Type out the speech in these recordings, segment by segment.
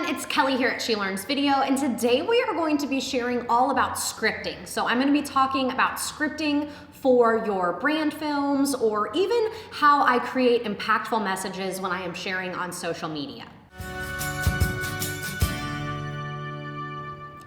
everyone, it's Kelly here at She Learns Video, and today we are going to be sharing all about scripting. So I'm going to be talking about scripting for your brand films, or even how I create impactful messages when I am sharing on social media.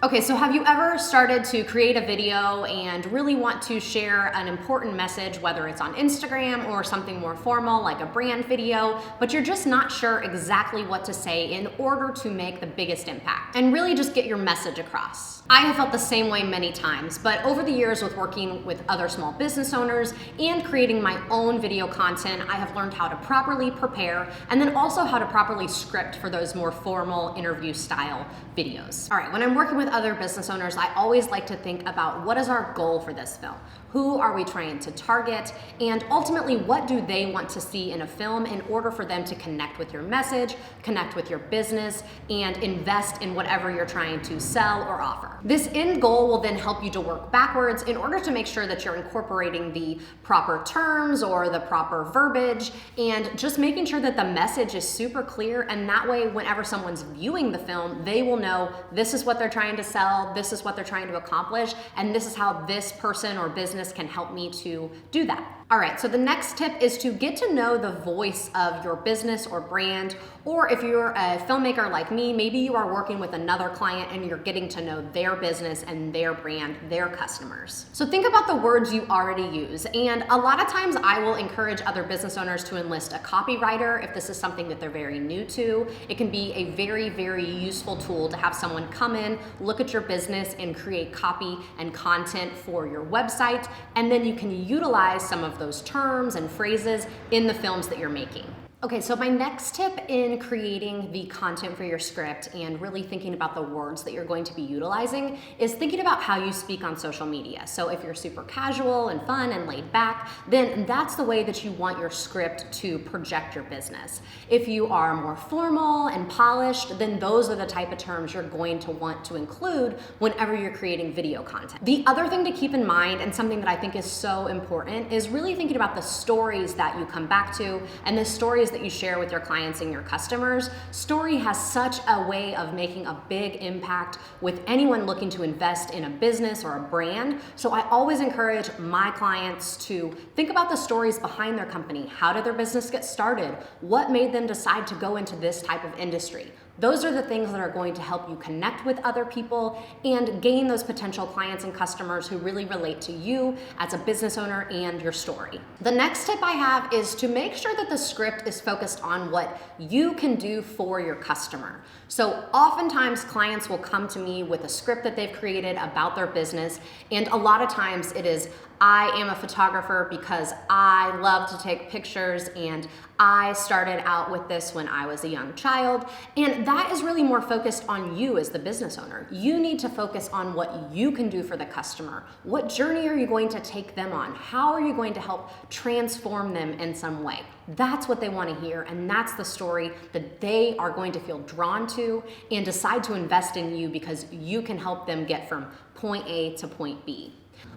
Okay, so have you ever started to create a video and really want to share an important message, whether it's on Instagram or something more formal like a brand video, but you're just not sure exactly what to say in order to make the biggest impact and really just get your message across? I have felt the same way many times, but over the years with working with other small business owners and creating my own video content, I have learned how to properly prepare and then also how to properly script for those more formal interview style videos. All right, when I'm working with other business owners, I always like to think about what is our goal for this film? Who are we trying to target? And ultimately, what do they want to see in a film in order for them to connect with your message, connect with your business, and invest in whatever you're trying to sell or offer? This end goal will then help you to work backwards in order to make sure that you're incorporating the proper terms or the proper verbiage and just making sure that the message is super clear, and that way whenever someone's viewing the film, they will know this is what they're trying to sell, this is what they're trying to accomplish, and this is how this person or business can help me to do that. All right, so the next tip is to get to know the voice of your business or brand, or if you're a filmmaker like me, maybe you are working with another client and you're getting to know their business and their brand, their customers. So think about the words you already use, and a lot of times I will encourage other business owners to enlist a copywriter if this is something that they're very new to. It can be a very, very useful tool to have someone come in, look at your business, and create copy and content for your website, and then you can utilize some of those terms and phrases in the films that you're making. Okay, so my next tip in creating the content for your script and really thinking about the words that you're going to be utilizing is thinking about how you speak on social media. So if you're super casual and fun and laid back, then that's the way that you want your script to project your business. If you are more formal and polished, then those are the type of terms you're going to want to include whenever you're creating video content. The other thing to keep in mind, and something that I think is so important, is really thinking about the stories that you come back to and the stories that you share with your clients and your customers. Story has such a way of making a big impact with anyone looking to invest in a business or a brand. So I always encourage my clients to think about the stories behind their company. How did their business get started? What made them decide to go into this type of industry? Those are the things that are going to help you connect with other people and gain those potential clients and customers who really relate to you as a business owner and your story. The next tip I have is to make sure that the script is focused on what you can do for your customer. So oftentimes clients will come to me with a script that they've created about their business, and a lot of times it is, I am a photographer because I love to take pictures and I started out with this when I was a young child. And that is really more focused on you as the business owner. You need to focus on what you can do for the customer. What journey are you going to take them on? How are you going to help transform them in some way? That's what they want to hear, and that's the story that they are going to feel drawn to and decide to invest in you because you can help them get from point A to point B.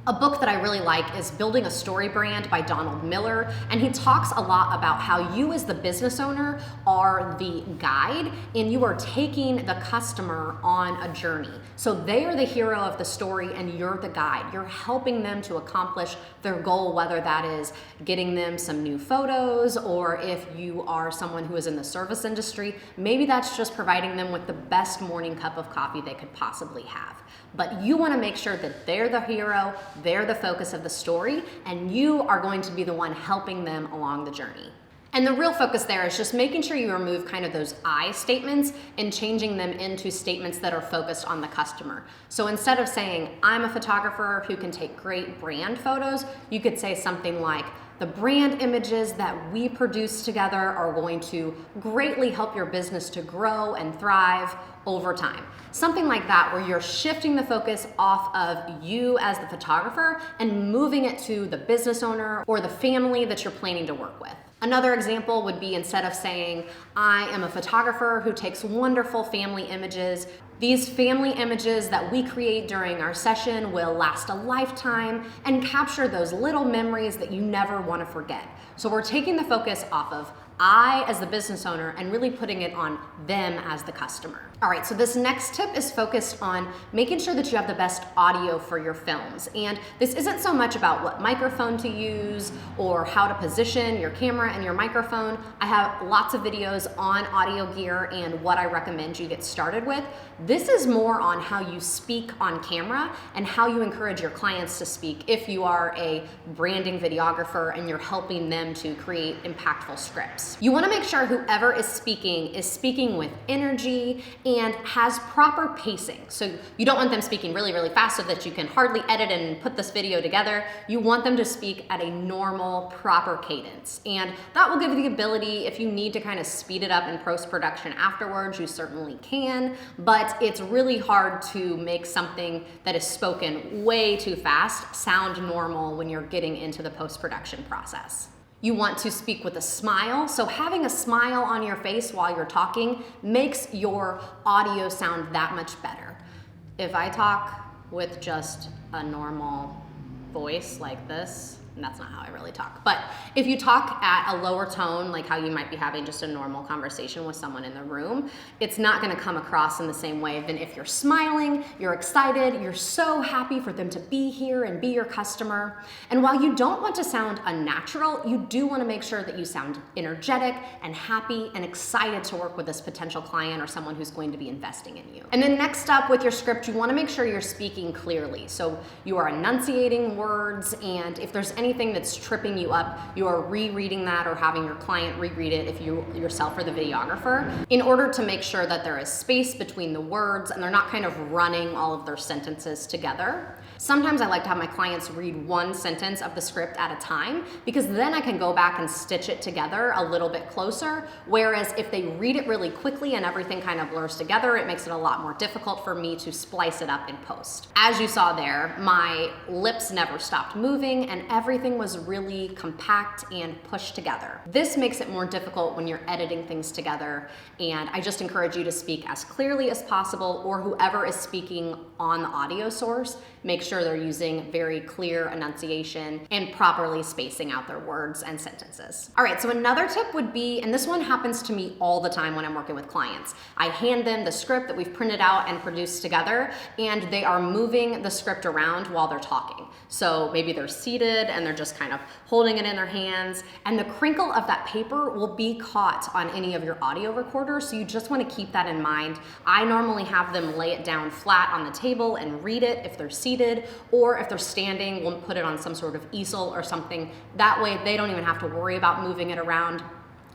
A book that I really like is Building a Story Brand by Donald Miller, and he talks a lot about how you as the business owner are the guide and you are taking the customer on a journey. So they are the hero of the story and you're the guide. You're helping them to accomplish their goal, whether that is getting them some new photos, or if you are someone who is in the service industry, maybe that's just providing them with the best morning cup of coffee they could possibly have. But you want to make sure that they're the hero, they're the focus of the story, and you are going to be the one helping them along the journey. And the real focus there is just making sure you remove kind of those I statements and changing them into statements that are focused on the customer. So instead of saying, I'm a photographer who can take great brand photos, you could say something like, the brand images that we produce together are going to greatly help your business to grow and thrive over time. Something like that, where you're shifting the focus off of you as the photographer and moving it to the business owner or the family that you're planning to work with. Another example would be, instead of saying, I am a photographer who takes wonderful family images, these family images that we create during our session will last a lifetime and capture those little memories that you never want to forget. So we're taking the focus off of I as the business owner and really putting it on them as the customer. All right, so this next tip is focused on making sure that you have the best audio for your films. And this isn't so much about what microphone to use or how to position your camera and your microphone. I have lots of videos on audio gear and what I recommend you get started with. This is more on how you speak on camera and how you encourage your clients to speak if you are a branding videographer and you're helping them to create impactful scripts. You want to make sure whoever is speaking with energy and has proper pacing. So you don't want them speaking really, really fast so that you can hardly edit and put this video together. You want them to speak at a normal, proper cadence. And that will give you the ability, if you need to kind of speed it up in post-production afterwards, you certainly can, but it's really hard to make something that is spoken way too fast sound normal when you're getting into the post-production process. You want to speak with a smile, so having a smile on your face while you're talking makes your audio sound that much better. If I talk with just a normal voice like this, and that's not how I really talk, but if you talk at a lower tone, like how you might be having just a normal conversation with someone in the room, it's not gonna come across in the same way than if you're smiling, you're excited, you're so happy for them to be here and be your customer. And while you don't want to sound unnatural, you do wanna make sure that you sound energetic and happy and excited to work with this potential client or someone who's going to be investing in you. And then next up with your script, you wanna make sure you're speaking clearly. So you are enunciating words, and if there's anything that's tripping you up, you are rereading that or having your client reread it if you yourself are the videographer, in order to make sure that there is space between the words and they're not kind of running all of their sentences together. Sometimes I like to have my clients read one sentence of the script at a time, because then I can go back and stitch it together a little bit closer, whereas if they read it really quickly and everything kind of blurs together, it makes it a lot more difficult for me to splice it up in post. As you saw there, my lips never stopped moving and everything was really compact and pushed together. This makes it more difficult when you're editing things together, and I just encourage you to speak as clearly as possible, or whoever is speaking on the audio source, make sure they're using very clear enunciation and properly spacing out their words and sentences. All right, so another tip would be, and this one happens to me all the time when I'm working with clients, I hand them the script that we've printed out and produced together, and they are moving the script around while they're talking. So maybe they're seated and they're just kind of holding it in their hands, and the crinkle of that paper will be caught on any of your audio recorders, so you just want to keep that in mind. I normally have them lay it down flat on the table and read it if they're seated, or if they're standing, we'll put it on some sort of easel or something. That way they don't even have to worry about moving it around.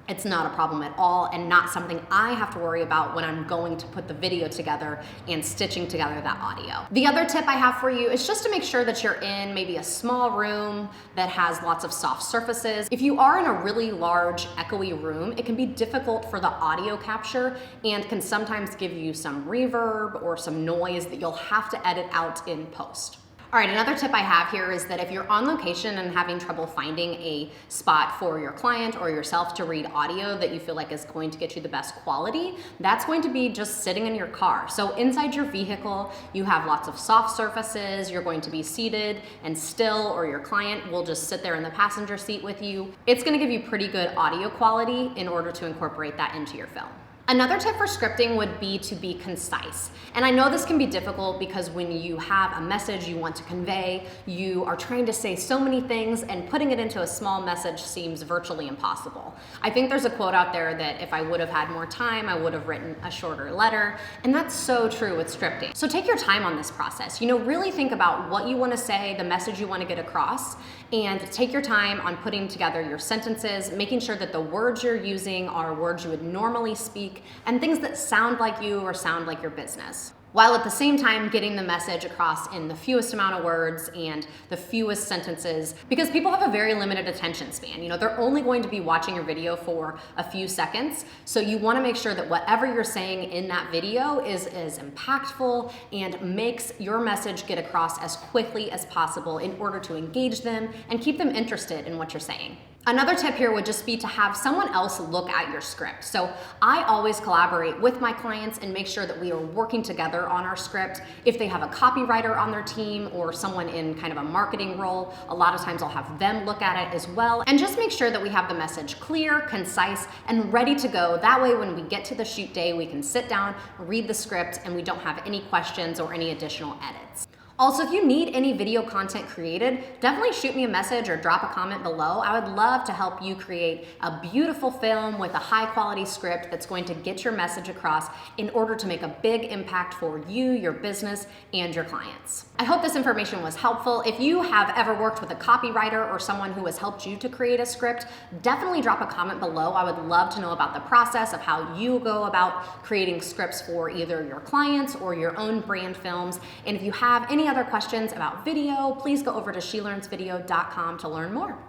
It's not a problem at all, and not something I have to worry about when I'm going to put the video together and stitching together that audio. The other tip I have for you is just to make sure that you're in maybe a small room that has lots of soft surfaces. If you are in a really large, echoey room, it can be difficult for the audio capture and can sometimes give you some reverb or some noise that you'll have to edit out in post. All right, another tip I have here is that if you're on location and having trouble finding a spot for your client or yourself to read audio that you feel like is going to get you the best quality, that's going to be just sitting in your car. So inside your vehicle, you have lots of soft surfaces, you're going to be seated and still, or your client will just sit there in the passenger seat with you. It's gonna give you pretty good audio quality in order to incorporate that into your film. Another tip for scripting would be to be concise. And I know this can be difficult because when you have a message you want to convey, you are trying to say so many things, and putting it into a small message seems virtually impossible. I think there's a quote out there that if I would have had more time, I would have written a shorter letter, and that's so true with scripting. So take your time on this process. Really think about what you want to say, the message you want to get across, and take your time on putting together your sentences, making sure that the words you're using are words you would normally speak, and things that sound like you or sound like your business, while at the same time getting the message across in the fewest amount of words and the fewest sentences, because people have a very limited attention span. They're only going to be watching your video for a few seconds, so you want to make sure that whatever you're saying in that video is as impactful and makes your message get across as quickly as possible in order to engage them and keep them interested in what you're saying. Another tip here would just be to have someone else look at your script. So I always collaborate with my clients and make sure that we are working together on our script. If they have a copywriter on their team or someone in kind of a marketing role, a lot of times I'll have them look at it as well, and just make sure that we have the message clear, concise, and ready to go. That way when we get to the shoot day, we can sit down, read the script, and we don't have any questions or any additional edits. Also, if you need any video content created, definitely shoot me a message or drop a comment below. I would love to help you create a beautiful film with a high quality script that's going to get your message across in order to make a big impact for you, your business, and your clients. I hope this information was helpful. If you have ever worked with a copywriter or someone who has helped you to create a script, definitely drop a comment below. I would love to know about the process of how you go about creating scripts for either your clients or your own brand films. And if you have any other questions about video, please go over to shelearnsvideo.com to learn more.